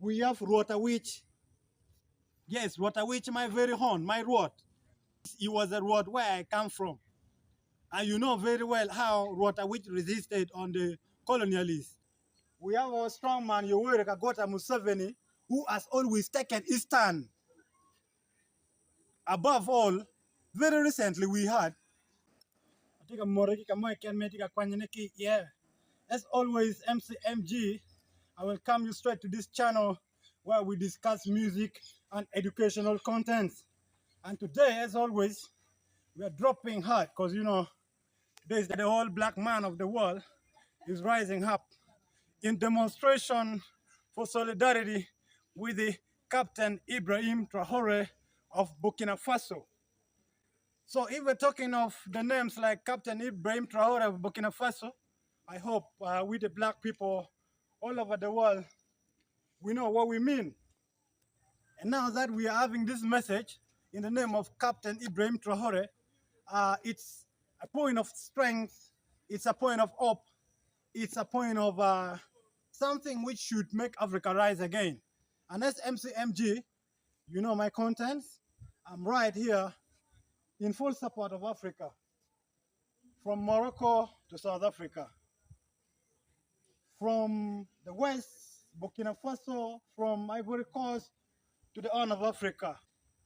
We have Rotawich. Yes, Rotawich, my very own, my road. It was a road where I come from. And you know very well how Rotawich resisted on the colonialists. We have our strong man, Yoweri Kaguta Museveni, who has always taken his stand. Above all, very recently we had, yeah, as always, MCMG, I will come you straight to this channel where we discuss music and educational contents. And today, as always, we are dropping hard because, you know, there's the whole black man of the world is rising up in demonstration for solidarity with the Capt.lbrahim Traore of Burkina Faso. So if we're talking of the names like Capt.lbrahim Traore of Burkina Faso, I hope we the black people all over the world, we know what we mean. And now that we are having this message in the name of Capt.lbrahim Traore, it's a point of strength, it's a point of hope, it's a point of something which should make Africa rise again. And as MCMG, you know my contents, I'm right here in full support of Africa, from Morocco to South Africa, from the West, Burkina Faso, from Ivory Coast to the Horn of Africa.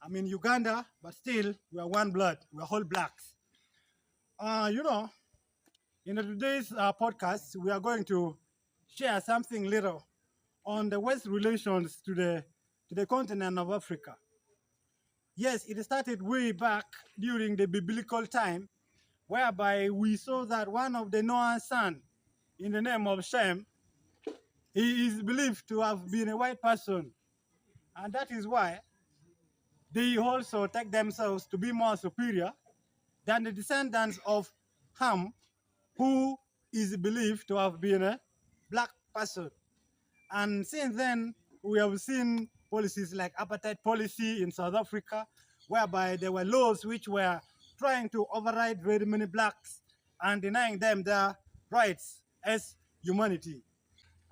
I'm in Uganda, but still we are one blood, we are whole blacks. You know, in today's podcast, we are going to share something little on the West relations to the continent of Africa. Yes, it started way back during the biblical time, whereby we saw that one of the Noah's son, in the name of Shem, he is believed to have been a white person. And that is why they also take themselves to be more superior than the descendants of Ham, who is believed to have been a black person. And since then, we have seen policies like apartheid policy in South Africa, whereby there were laws which were trying to override very many blacks and denying them their rights as humanity.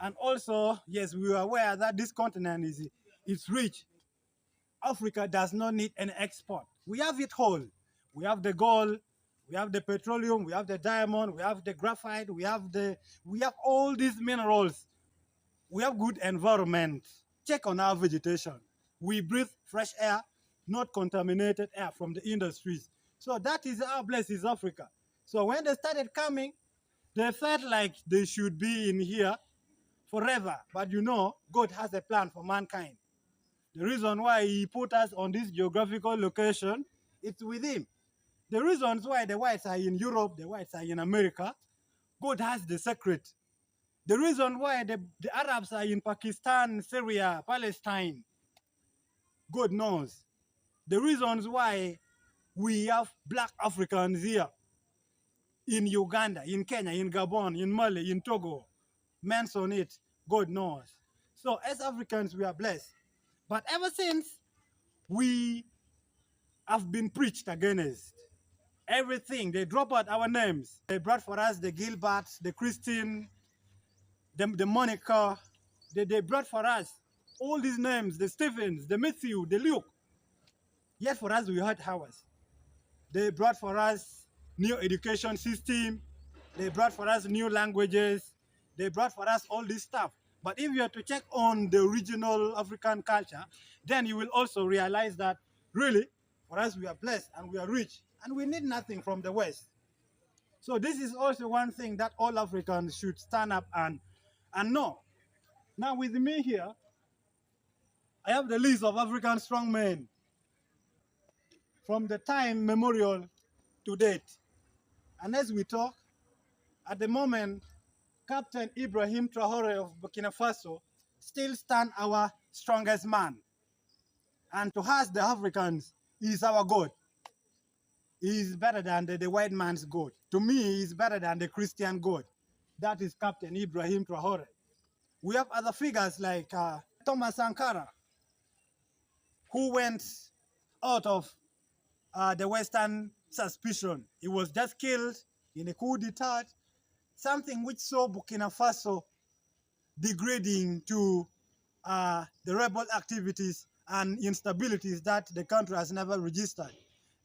And also, yes, we are aware that this continent is rich. Africa does not need any export. We have it all. We have the gold, we have the petroleum, we have the diamond, we have the graphite, we have all these minerals. We have good environment. Check on our vegetation. We breathe fresh air, not contaminated air from the industries. So that is how blessed is Africa. So when they started coming, they felt like they should be in here forever. But you know, God has a plan for mankind. The reason why he put us on this geographical location, it's with him. The reasons why the whites are in Europe, the whites are in America, God has the secret. The reason why the Arabs are in Pakistan, Syria, Palestine, God knows. The reasons why we have black Africans here in Uganda, in Kenya, in Gabon, in Mali, in Togo, mention it, God knows. So as Africans, we are blessed. But ever since, we have been preached against. Everything, they drop out our names. They brought for us the Gilbert, the Christine, the Monica. They brought for us all these names, the Stephens, the Matthew, the Luke. Yet for us, we had ours. They brought for us new education system. They brought for us new languages. They brought for us all this stuff. But if you are to check on the original African culture, then you will also realize that really, for us, we are blessed and we are rich and we need nothing from the West. So this is also one thing that all Africans should stand up and know. Now with me here, I have the list of African strongmen from the time memorial to date. And as we talk, at the moment, Capt.lbrahim Traore of Burkina Faso still stand our strongest man. And to us, the Africans, he is our God. He is better than the white man's God. To me, he is better than the Christian God. That is Capt.lbrahim Traore. We have other figures like Thomas Sankara, who went out of the Western suspicion. He was just killed in a coup d'etat, something which saw Burkina Faso degrading to the rebel activities and instabilities that the country has never registered.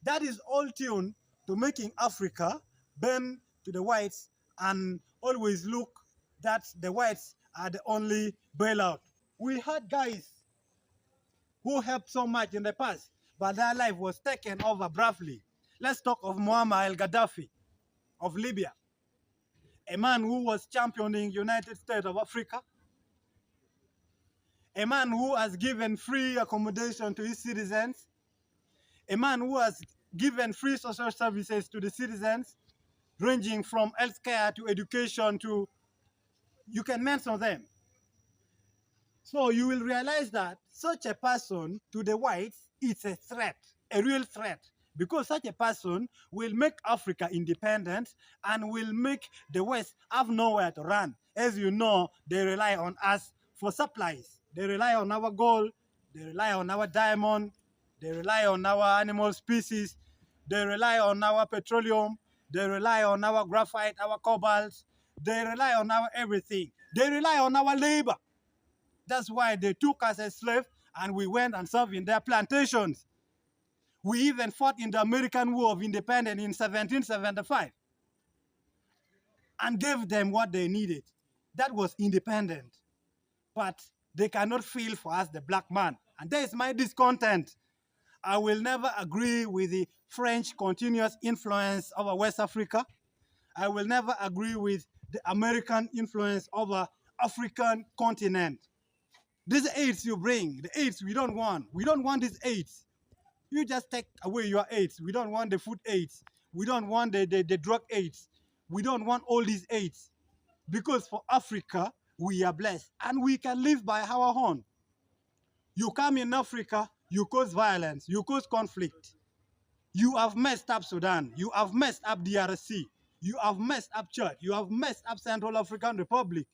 That is all tuned to making Africa bend to the whites and always look that the whites are the only bailout. We had guys who helped so much in the past, but their life was taken over briefly. Let's talk of Muammar al-Gaddafi of Libya, a man who was championing United States of Africa, a man who has given free accommodation to his citizens, a man who has given free social services to the citizens, ranging from healthcare to education to, you can mention them. So you will realize that such a person to the whites is a threat, a real threat, because such a person will make Africa independent and will make the West have nowhere to run. As you know, they rely on us for supplies. They rely on our gold, they rely on our diamond, they rely on our animal species, they rely on our petroleum, they rely on our graphite, our cobalt, they rely on our everything. They rely on our labor. That's why they took us as slaves and we went and served in their plantations. We even fought in the American War of Independence in 1775 and gave them what they needed. That was independent. But they cannot feel for us, the black man. And there is my discontent. I will never agree with the French continuous influence over West Africa. I will never agree with the American influence over African continent. These aids you bring, the aids we don't want. We don't want these aids. You just take away your aids. We don't want the food aids. We don't want the drug aids. We don't want all these aids. Because for Africa, we are blessed and we can live by our own. You come in Africa, you cause violence, you cause conflict. You have messed up Sudan. You have messed up DRC. You have messed up Chad. You have messed up Central African Republic.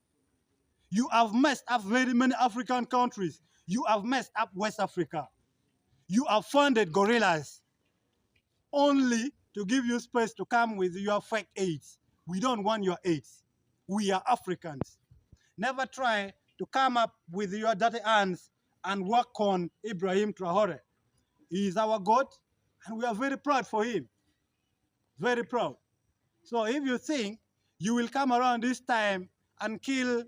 You have messed up very many African countries. You have messed up West Africa. You have funded guerrillas only to give you space to come with your fake aids. We don't want your aids. We are Africans. Never try to come up with your dirty hands and work on Ibrahim Traore. He is our God, and we are very proud for him. Very proud. So if you think you will come around this time and kill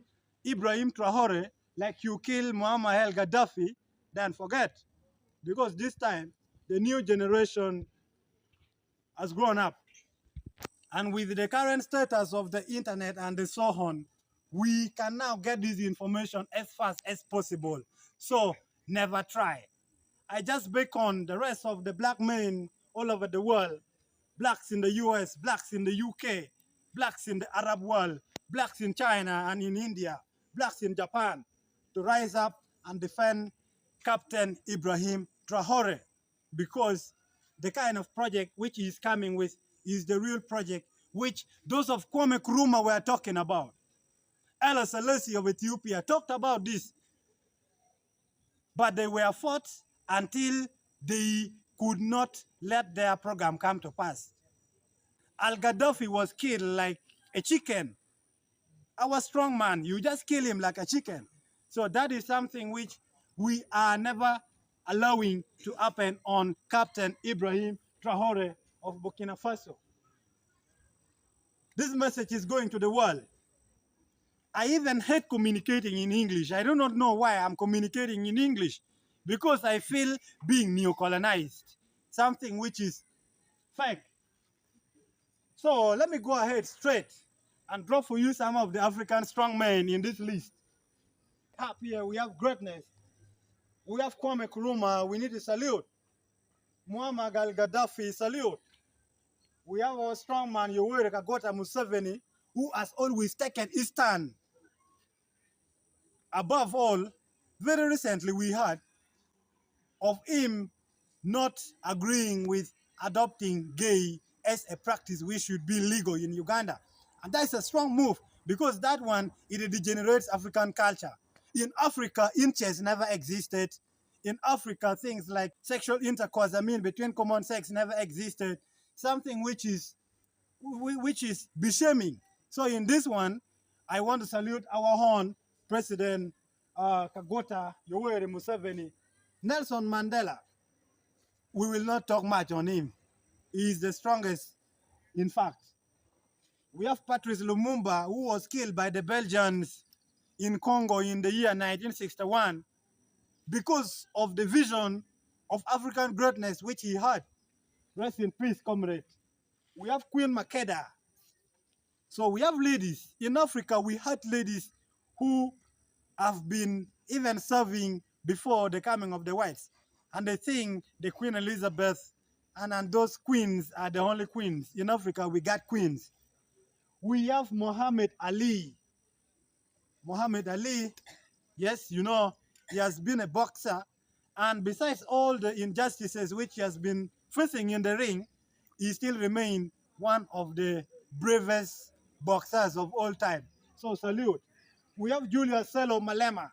Ibrahim Traore like you kill Muammar al-Gaddafi, then forget. Because this time, the new generation has grown up. And with the current status of the internet and the so on, we can now get this information as fast as possible. So never try. I just beckon the rest of the black men all over the world, blacks in the US, blacks in the UK, blacks in the Arab world, blacks in China and in India, blacks in Japan, to rise up and defend Captain Ibrahim Traore, because the kind of project which he is coming with is the real project which those of Kwame Nkrumah were talking about. Haile Selassie of Ethiopia talked about this, but they were fought until they could not let their program come to pass. Al-Gaddafi was killed like a chicken. Our strong man, you just kill him like a chicken. So that is something which we are never allowing to happen on Captain Ibrahim Traore of Burkina Faso. This message is going to the world. I even hate communicating in English. I do not know why I'm communicating in English, because I feel being neo-colonized, something which is fake. So let me go ahead straight and drop for you some of the African strongmen in this list. Up here we have greatness. We have Kwame Nkrumah, we need to salute. Muammar al-Gaddafi, salute. We have our strongman Yoweri Kaguta Museveni, who has always taken his stand. Above all, very recently we heard of him not agreeing with adopting gay as a practice which should be legal in Uganda. And that's a strong move, because that one, it degenerates African culture. In Africa, incest never existed. In Africa, things like sexual intercourse, between common sex never existed. Something which is beshaming. So in this one, I want to salute our own President Kagota, Yoweri Museveni, Nelson Mandela. We will not talk much on him. He is the strongest, in fact. We have Patrice Lumumba, who was killed by the Belgians in Congo in the year 1961 because of the vision of African greatness which he had. Rest in peace, comrade. We have Queen Makeda. So we have ladies. In Africa, we had ladies who have been even serving before the coming of the whites. And they think the Queen Elizabeth and those queens are the only queens. In Africa, we got queens. We have Muhammad Ali. Muhammad Ali, yes, you know, he has been a boxer. And besides all the injustices which he has been facing in the ring, he still remains one of the bravest boxers of all time. So salute. We have Julius Selo Malema.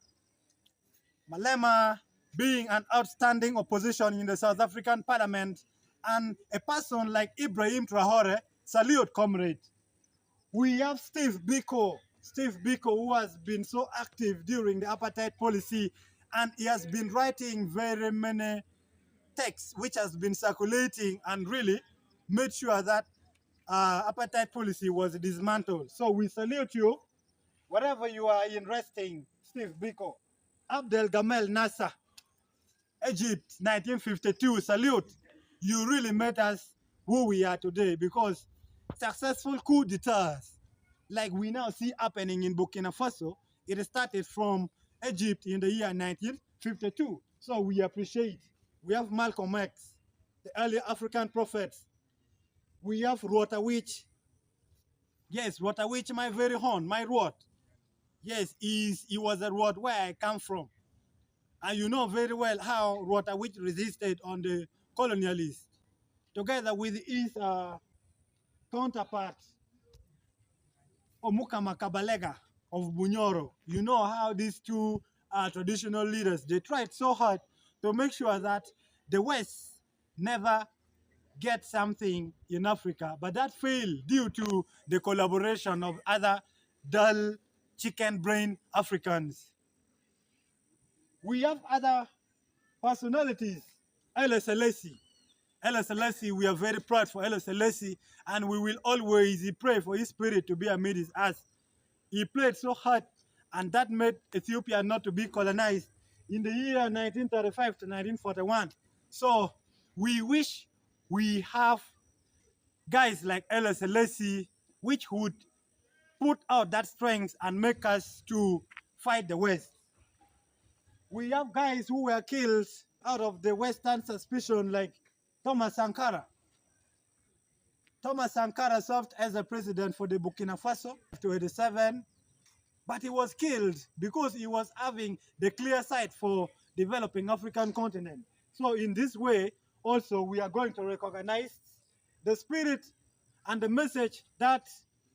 Malema being an outstanding opposition in the South African parliament, and a person like Ibrahim Traore, salute, comrade. We have Steve Biko. Steve Biko, who has been so active during the apartheid policy, and he has been writing very many texts which has been circulating and really made sure that apartheid policy was dismantled. So we salute you, wherever you are in resting, Steve Biko. Abdel Gamel Nasser, Egypt, 1952, salute. You really made us who we are today, because successful coup d'etats like we now see happening in Burkina Faso, it started from Egypt in the year 1952. So we appreciate. We have Malcolm X, the early African prophets. We have Rotawich. Yes, Rotawich, my very own, my Rot. Yes, he was a Rot where I come from. And you know very well how Rotawich resisted on the colonialists, together with his counterpart, Omukama Kabalega of Bunyoro. You know how these two traditional leaders, they tried so hard to make sure that the West never get something in Africa, but that failed due to the collaboration of other dull chicken brain Africans. We have other personalities. Haile Selassie. Haile Selassie, we are very proud for Haile Selassie, and we will always pray for his spirit to be amidst us. He played so hard, and that made Ethiopia not to be colonized in the year 1935 to 1941. So we wish we have guys like Haile Selassie, which would put out that strength and make us to fight the West. We have guys who were killed out of the Western suspicion, like Thomas Sankara. Thomas Sankara served as a president for the Burkina Faso to 87, but he was killed because he was having the clear sight for developing African continent. So in this way, also, we are going to recognize the spirit and the message that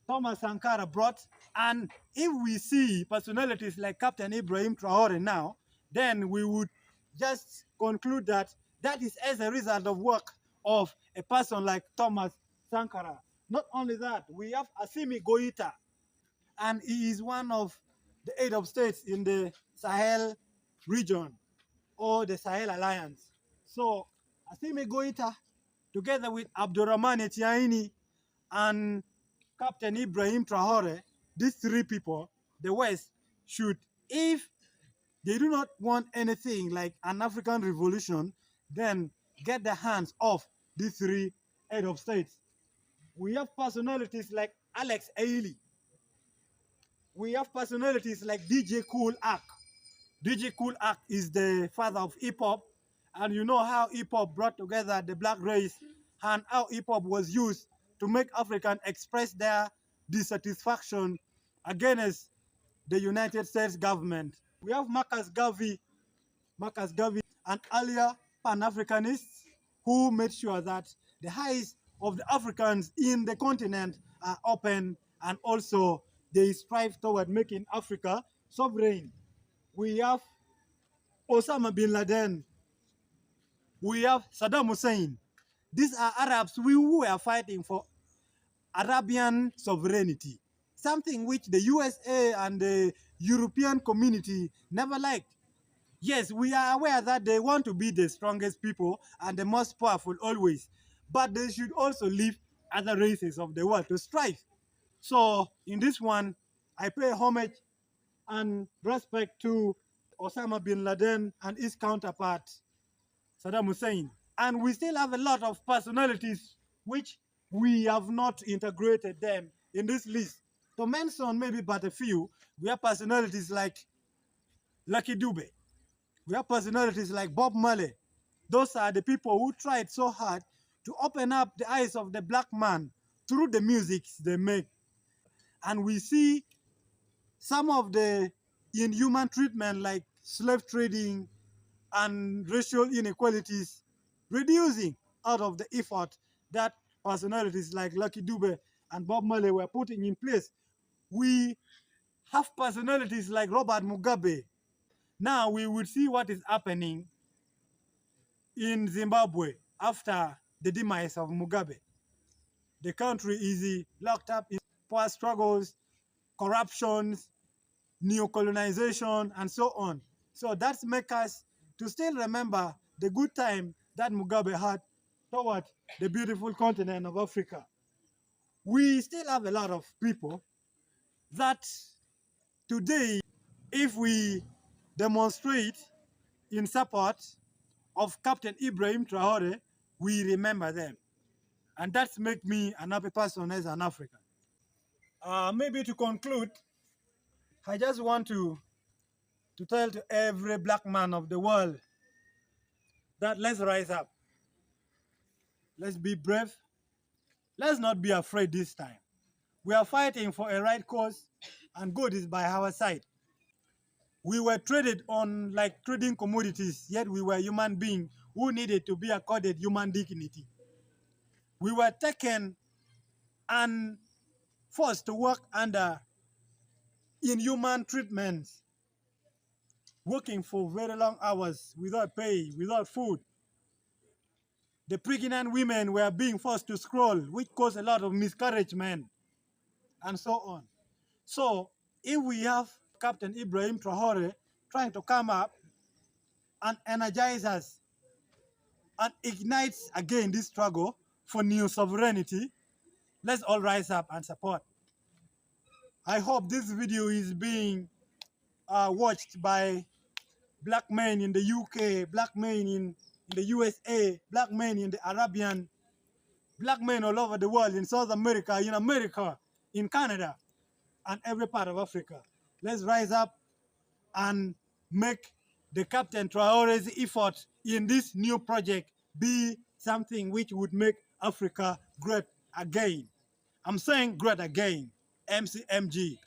Thomas Sankara brought. And if we see personalities like Capt.lbrahim Traore now, then we would just conclude that that is as a result of work of a person like Thomas Sankara. Not only that, we have Assimi Goïta, and he is one of the 8 of states in the Sahel region or the Sahel Alliance. So Assimi Goïta, together with Abdurrahman Etiaini and Captain Ibrahim Traore, these 3 people, the West should, if they do not want anything like an African revolution, then get their hands off these 3 head of states. We have personalities like Alex Ailey. We have personalities like DJ Kool Ak. DJ Kool Ak is the father of hip-hop, and you know how hip-hop brought together the black race and how hip-hop was used to make Africans express their dissatisfaction against the United States government. We have Marcus Garvey, an earlier Pan-Africanist who made sure that the eyes of the Africans in the continent are open, and also they strive toward making Africa sovereign. We have Osama bin Laden. We have Saddam Hussein. These are Arabs who are fighting for Arabian sovereignty. something which the USA and the European community never liked. Yes, we are aware that they want to be the strongest people and the most powerful always, but they should also leave other races of the world to strive. So in this one, I pay homage and respect to Osama bin Laden and his counterpart, Saddam Hussein. And we still have a lot of personalities which we have not integrated them in this list. To mention maybe but a few, we have personalities like Lucky Dube. We have personalities like Bob Marley. Those are the people who tried so hard to open up the eyes of the black man through the music they make. And we see some of the inhuman treatment like slave trading and racial inequalities reducing out of the effort that personalities like Lucky Dube and Bob Marley were putting in place. We have personalities like Robert Mugabe. Now we will see what is happening in Zimbabwe after the demise of Mugabe. The country is locked up in power struggles, corruptions, neo-colonization, and so on. So that's make us to still remember the good time that Mugabe had toward the beautiful continent of Africa. We still have a lot of people that today, if we demonstrate in support of Capt.lbrahim Traore, we remember them. And that's make me an happy person as an African. Maybe to conclude, I just want to tell to every black man of the world that let's rise up. Let's be brave. Let's not be afraid this time. We are fighting for a right cause and God is by our side. We were traded on like trading commodities, yet we were human beings who needed to be accorded human dignity. We were taken and forced to work under inhuman treatments, working for very long hours without pay, without food. The pregnant women were being forced to scroll, which caused a lot of miscarriage, and so on. So if we have Capt.lbrahim Traore trying to come up and energize us and ignites again this struggle for new sovereignty, let's all rise up and support. I hope this video is being watched by black men in the UK, black men in the USA, black men in the Arabian, black men all over the world, in South America, in Canada, and every part of Africa. Let's rise up and make the Captain Traore's effort in this new project be something which would make Africa great again. I'm saying great again. MCMG.